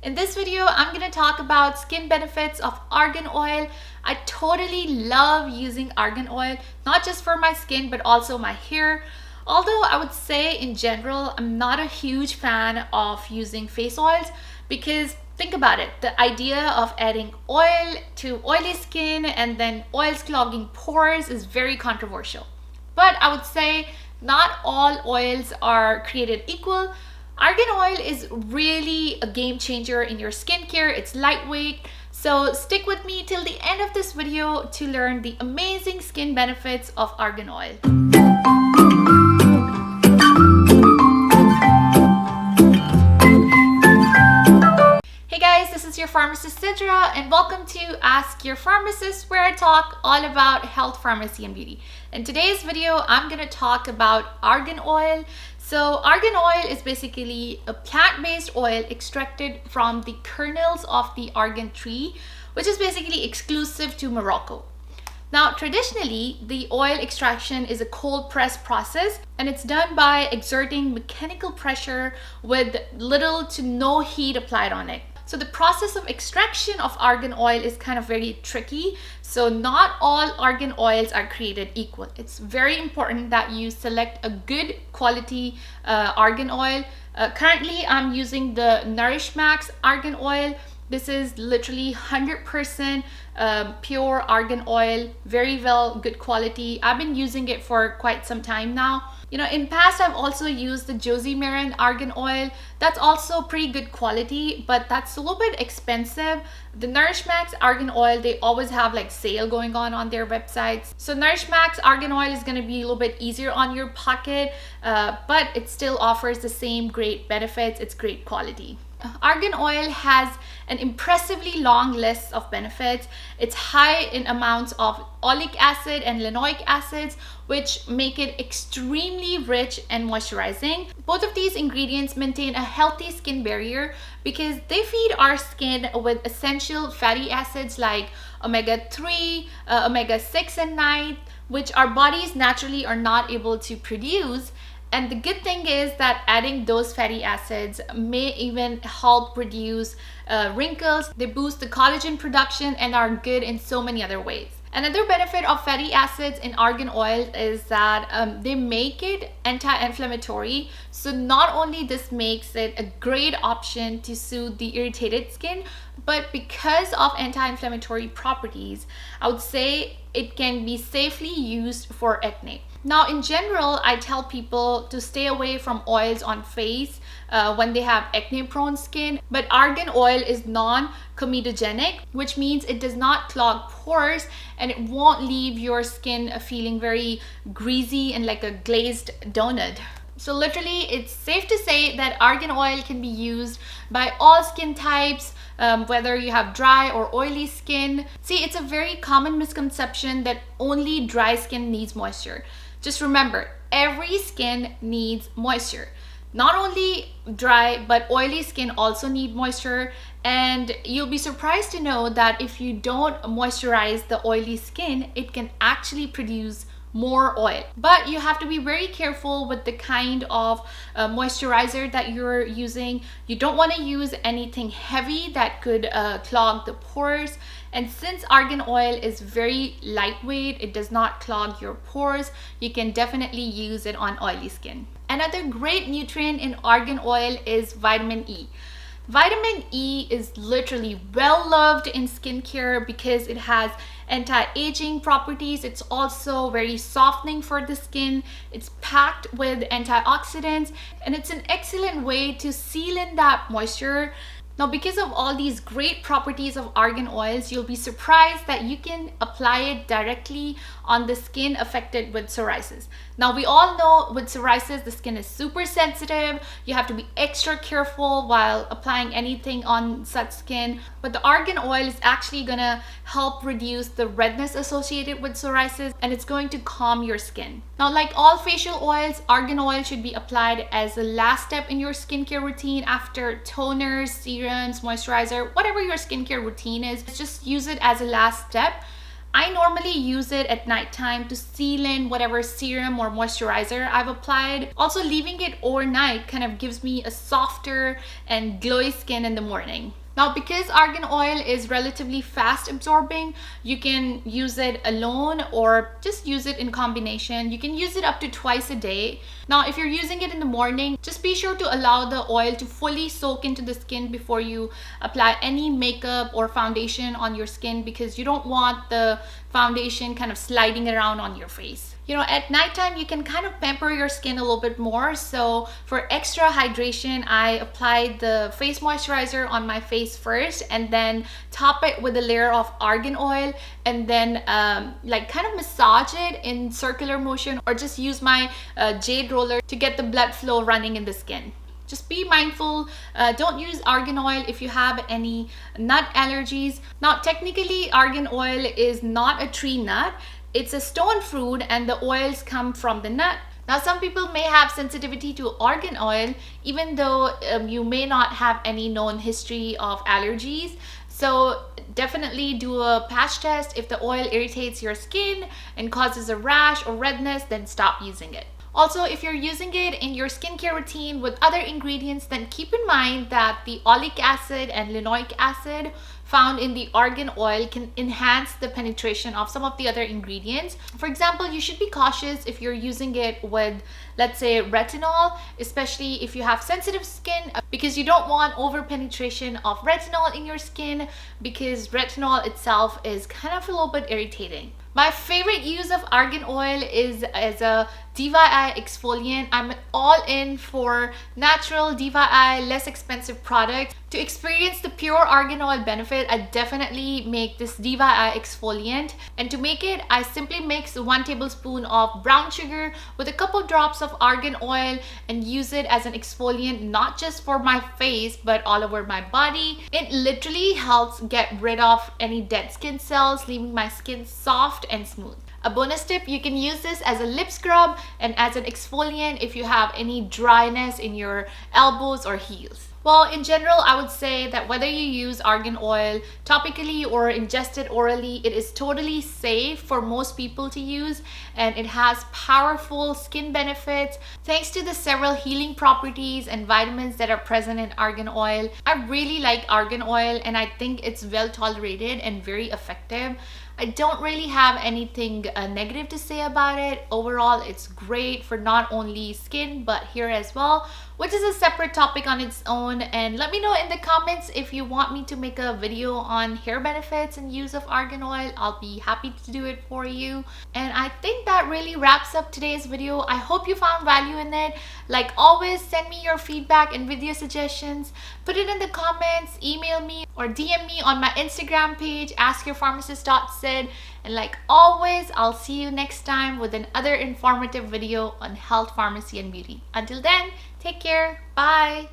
In this video, I'm going to talk about skin benefits of argan oil. I totally love using argan oil, not just for my skin, but also my hair. Although I would say in general, I'm not a huge fan of using face oils because think about it, the idea of adding oil to oily skin and then oils clogging pores is very controversial. But I would say not all oils are created equal. Argan oil is really a game changer in your skincare. It's lightweight. So stick with me till the end of this video to learn the amazing skin benefits of argan oil. Hey guys, this is your pharmacist Sidra and welcome to Ask Your Pharmacist, where I talk all about health, pharmacy and beauty. In today's video, I'm going to talk about argan oil. So argan oil is basically a plant-based oil extracted from the kernels of the argan tree, which is basically exclusive to Morocco. Now, traditionally, the oil extraction is a cold press process and it's done by exerting mechanical pressure with little to no heat applied on it. So the process of extraction of argan oil is kind of very tricky. So not all argan oils are created equal. It's very important that you select a good quality argan oil. Currently, I'm using the Nourish Max argan oil. This is literally 100% pure argan oil, very good quality. I've been using it for quite some time now. You know, in past I've also used the Josie Maran argan oil. That's also pretty good quality, but that's a little bit expensive. The Nourish Max argan oil, they always have like sale going on their websites. So Nourish Max argan oil is going to be a little bit easier on your pocket, but it still offers the same great benefits. It's great quality. Argan oil has an impressively long list of benefits. It's high in amounts of oleic acid and linoleic acids, which make it extremely rich and moisturizing. Both of these ingredients maintain a healthy skin barrier because they feed our skin with essential fatty acids like omega-3, omega-6 and 9, which our bodies naturally are not able to produce. And the good thing is that adding those fatty acids may even help reduce wrinkles. They boost the collagen production and are good in so many other ways. Another benefit of fatty acids in argan oil is that they make it anti-inflammatory. So not only this makes it a great option to soothe the irritated skin, but because of anti-inflammatory properties, I would say it can be safely used for acne. Now, in general, I tell people to stay away from oils on face when they have acne-prone skin. But argan oil is non-comedogenic, which means it does not clog pores and it won't leave your skin feeling very greasy and like a glazed donut. So literally, it's safe to say that argan oil can be used by all skin types, whether you have dry or oily skin. See, it's a very common misconception that only dry skin needs moisture. Just remember, every skin needs moisture. Not only dry, but oily skin also need moisture. And you'll be surprised to know that if you don't moisturize the oily skin, it can actually produce more oil. But you have to be very careful with the kind of moisturizer that you're using. You don't want to use anything heavy that could clog the pores. And since argan oil is very lightweight, it does not clog your pores, you can definitely use it on oily skin. Another great nutrient in argan oil is vitamin E. Vitamin E is literally well loved in skincare because it has anti-aging properties. It's also very softening for the skin. It's packed with antioxidants and it's an excellent way to seal in that moisture. Now, because of all these great properties of argan oils, you'll be surprised that you can apply it directly on the skin affected with psoriasis. Now, we all know with psoriasis, the skin is super sensitive. You have to be extra careful while applying anything on such skin. But the argan oil is actually gonna help reduce the redness associated with psoriasis and it's going to calm your skin. Now, like all facial oils, argan oil should be applied as the last step in your skincare routine after toners, serums, moisturizer, whatever your skincare routine is. Just use it as a last step. I normally use it at nighttime to seal in whatever serum or moisturizer I've applied. Also, leaving it overnight kind of gives me a softer and glowy skin in the morning. Now, because argan oil is relatively fast absorbing, you can use it alone or just use it in combination. You can use it up to twice a day. Now, if you're using it in the morning, just be sure to allow the oil to fully soak into the skin before you apply any makeup or foundation on your skin, because you don't want the foundation kind of sliding around on your face. You know, at nighttime, you can kind of pamper your skin a little bit more. So for extra hydration, I apply the face moisturizer on my face first and then top it with a layer of argan oil, and then like kind of massage it in circular motion, or just use my jade roller to get the blood flow running in the skin. Just be mindful, don't use argan oil if you have any nut allergies. Now, technically, argan oil is not a tree nut. It's a stone fruit and the oils come from the nut. Now, some people may have sensitivity to argan oil, even though you may not have any known history of allergies. So definitely do a patch test. If the oil irritates your skin and causes a rash or redness, then stop using it. Also, if you're using it in your skincare routine with other ingredients, then keep in mind that the oleic acid and linoleic acid found in the argan oil can enhance the penetration of some of the other ingredients. For example, you should be cautious if you're using it with, let's say, retinol, especially if you have sensitive skin, because you don't want over penetration of retinol in your skin, because retinol itself is kind of a little bit irritating. My favorite use of argan oil is as a Diva Eye exfoliant. I'm all in for natural Diva Eye, less expensive product. To experience the pure argan oil benefit, I definitely make this Diva Eye exfoliant. And to make it, I simply mix 1 tablespoon of brown sugar with a couple drops of argan oil and use it as an exfoliant, not just for my face, but all over my body. It literally helps get rid of any dead skin cells, leaving my skin soft and smooth. A bonus tip, you can use this as a lip scrub and as an exfoliant if you have any dryness in your elbows or heels. Well, in general, I would say that whether you use argan oil topically or ingest it orally, it is totally safe for most people to use, and it has powerful skin benefits thanks to the several healing properties and vitamins that are present in argan oil. I really like argan oil, and I think it's well tolerated and very effective. I don't really have anything negative to say about it. Overall, it's great for not only skin but hair as well, which is a separate topic on its own. And let me know in the comments if you want me to make a video on hair benefits and use of argan oil. I'll be happy to do it for you. And I think that really wraps up today's video. I hope you found value in it. Like always, send me your feedback and video suggestions. Put it in the comments, email me, or DM me on my Instagram page, askyourpharmacist.sid. And like always, I'll see you next time with another informative video on health, pharmacy, and beauty. Until then, take care. Bye.